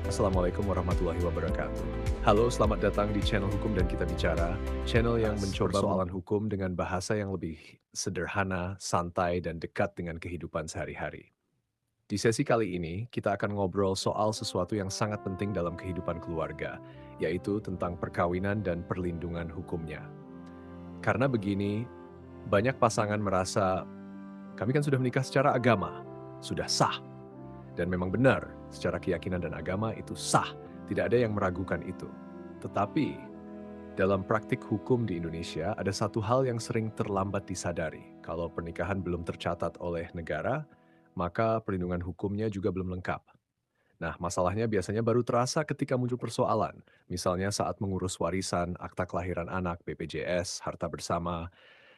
Assalamualaikum warahmatullahi wabarakatuh. Halo, selamat datang di channel Hukum dan Kita Bicara, channel yang Bahas mencoba persoalan persoalan hukum dengan bahasa yang lebih sederhana, santai, dan dekat dengan kehidupan sehari-hari. Di sesi kali ini, kita akan ngobrol soal sesuatu yang sangat penting dalam kehidupan keluarga, yaitu tentang perkawinan dan perlindungan hukumnya. Karena begini, banyak pasangan merasa, kami kan sudah menikah secara agama, sudah sah, dan memang benar, secara keyakinan dan agama itu sah, tidak ada yang meragukan itu. Tetapi, dalam praktik hukum di Indonesia, ada satu hal yang sering terlambat disadari. Kalau pernikahan belum tercatat oleh negara, maka perlindungan hukumnya juga belum lengkap. Nah, masalahnya biasanya baru terasa ketika muncul persoalan. Misalnya saat mengurus warisan, akta kelahiran anak, BPJS, harta bersama,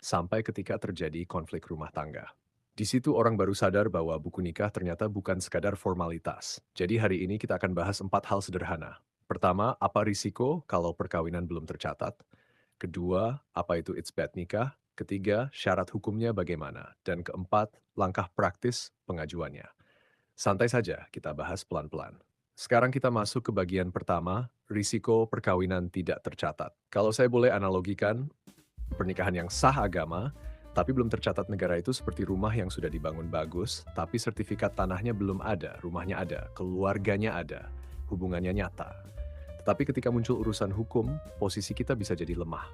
sampai ketika terjadi konflik rumah tangga. Di situ orang baru sadar bahwa buku nikah ternyata bukan sekadar formalitas. Jadi hari ini kita akan bahas 4 hal sederhana. Pertama, apa risiko kalau perkawinan belum tercatat? Kedua, apa itu itsbat nikah? Ketiga, syarat hukumnya bagaimana? Dan keempat, langkah praktis pengajuannya. Santai saja, kita bahas pelan-pelan. Sekarang kita masuk ke bagian pertama, risiko perkawinan tidak tercatat. Kalau saya boleh analogikan, pernikahan yang sah agama, tapi belum tercatat negara itu seperti rumah yang sudah dibangun bagus, tapi sertifikat tanahnya belum ada, rumahnya ada, keluarganya ada, hubungannya nyata. Tetapi ketika muncul urusan hukum, posisi kita bisa jadi lemah.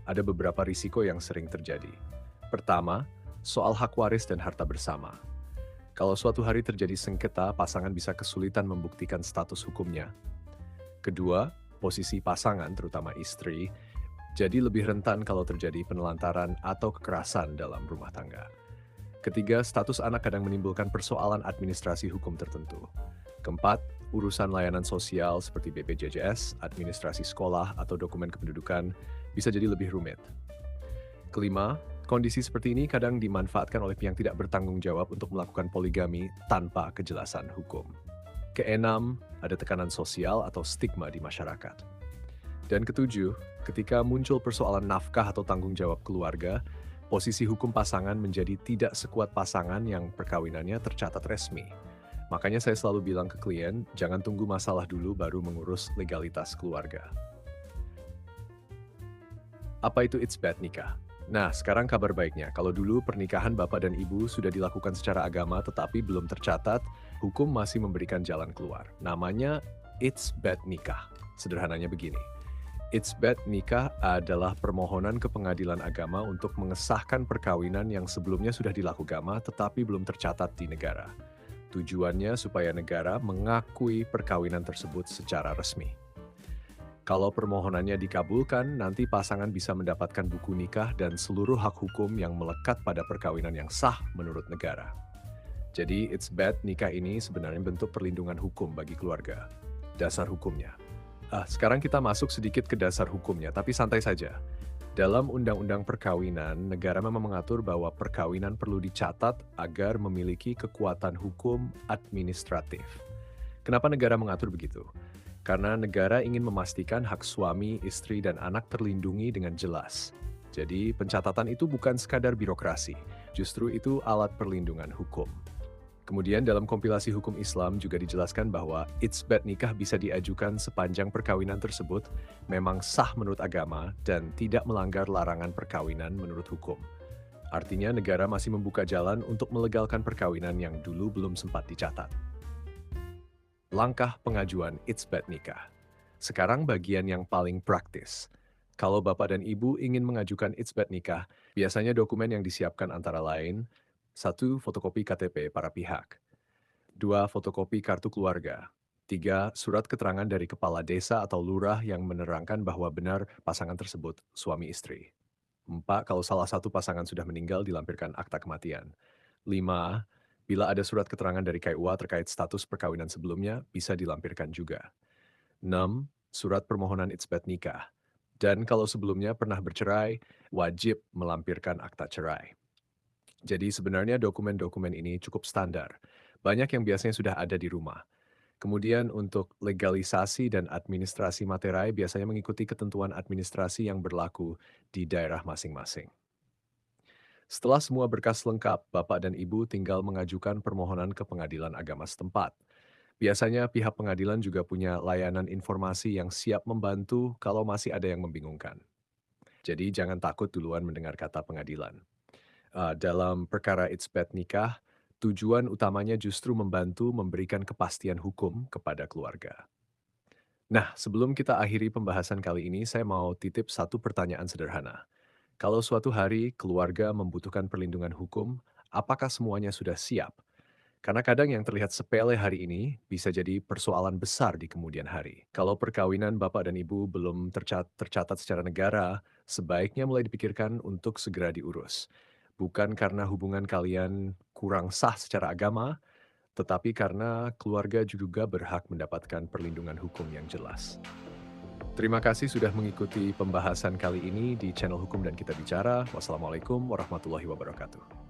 Ada beberapa risiko yang sering terjadi. Pertama, soal hak waris dan harta bersama. Kalau suatu hari terjadi sengketa, pasangan bisa kesulitan membuktikan status hukumnya. Kedua, posisi pasangan, terutama istri, jadi lebih rentan kalau terjadi penelantaran atau kekerasan dalam rumah tangga. Ketiga, status anak kadang menimbulkan persoalan administrasi hukum tertentu. Keempat, urusan layanan sosial seperti BPJS, administrasi sekolah, atau dokumen kependudukan bisa jadi lebih rumit. Kelima, kondisi seperti ini kadang dimanfaatkan oleh pihak yang tidak bertanggung jawab untuk melakukan poligami tanpa kejelasan hukum. Keenam, ada tekanan sosial atau stigma di masyarakat. Dan ketujuh, ketika muncul persoalan nafkah atau tanggung jawab keluarga, posisi hukum pasangan menjadi tidak sekuat pasangan yang perkawinannya tercatat resmi. Makanya saya selalu bilang ke klien, jangan tunggu masalah dulu baru mengurus legalitas keluarga. Apa itu itsbat nikah? Nah, sekarang kabar baiknya. Kalau dulu pernikahan bapak dan ibu sudah dilakukan secara agama tetapi belum tercatat, hukum masih memberikan jalan keluar. Namanya itsbat nikah. Sederhananya begini. Itsbat nikah adalah permohonan ke pengadilan agama untuk mengesahkan perkawinan yang sebelumnya sudah dilakukan agama tetapi belum tercatat di negara. Tujuannya supaya negara mengakui perkawinan tersebut secara resmi. Kalau permohonannya dikabulkan, nanti pasangan bisa mendapatkan buku nikah dan seluruh hak hukum yang melekat pada perkawinan yang sah menurut negara. Jadi, itsbat nikah ini sebenarnya bentuk perlindungan hukum bagi keluarga. Dasar hukumnya. Sekarang kita masuk sedikit ke dasar hukumnya, tapi santai saja. Dalam Undang-Undang Perkawinan, negara memang mengatur bahwa perkawinan perlu dicatat agar memiliki kekuatan hukum administratif. Kenapa negara mengatur begitu? Karena negara ingin memastikan hak suami, istri, dan anak terlindungi dengan jelas. Jadi, pencatatan itu bukan sekadar birokrasi, justru itu alat perlindungan hukum. Kemudian dalam kompilasi hukum Islam juga dijelaskan bahwa itsbat nikah bisa diajukan sepanjang perkawinan tersebut memang sah menurut agama dan tidak melanggar larangan perkawinan menurut hukum. Artinya negara masih membuka jalan untuk melegalkan perkawinan yang dulu belum sempat dicatat. Langkah pengajuan itsbat nikah. Sekarang bagian yang paling praktis. Kalau bapak dan ibu ingin mengajukan itsbat nikah, biasanya dokumen yang disiapkan antara lain, satu, fotokopi KTP para pihak. Dua, fotokopi kartu keluarga. Tiga, surat keterangan dari kepala desa atau lurah yang menerangkan bahwa benar pasangan tersebut suami istri. Empat, kalau salah satu pasangan sudah meninggal dilampirkan akta kematian. Lima, bila ada surat keterangan dari KUA terkait status perkawinan sebelumnya, bisa dilampirkan juga. Enam, surat permohonan itsbat nikah. Dan kalau sebelumnya pernah bercerai, wajib melampirkan akta cerai. Jadi sebenarnya dokumen-dokumen ini cukup standar. Banyak yang biasanya sudah ada di rumah. Kemudian untuk legalisasi dan administrasi materai biasanya mengikuti ketentuan administrasi yang berlaku di daerah masing-masing. Setelah semua berkas lengkap, Bapak dan Ibu tinggal mengajukan permohonan ke pengadilan agama setempat. Biasanya pihak pengadilan juga punya layanan informasi yang siap membantu kalau masih ada yang membingungkan. Jadi jangan takut duluan mendengar kata pengadilan. Dalam perkara itsbat nikah, tujuan utamanya justru membantu memberikan kepastian hukum kepada keluarga. Nah, sebelum kita akhiri pembahasan kali ini, saya mau titip satu pertanyaan sederhana. Kalau suatu hari keluarga membutuhkan perlindungan hukum, apakah semuanya sudah siap? Karena kadang yang terlihat sepele hari ini bisa jadi persoalan besar di kemudian hari. Kalau perkawinan bapak dan ibu belum tercatat secara negara, sebaiknya mulai dipikirkan untuk segera diurus. Bukan karena hubungan kalian kurang sah secara agama, tetapi karena keluarga juga berhak mendapatkan perlindungan hukum yang jelas. Terima kasih sudah mengikuti pembahasan kali ini di channel Hukum dan Kita Bicara. Wassalamualaikum warahmatullahi wabarakatuh.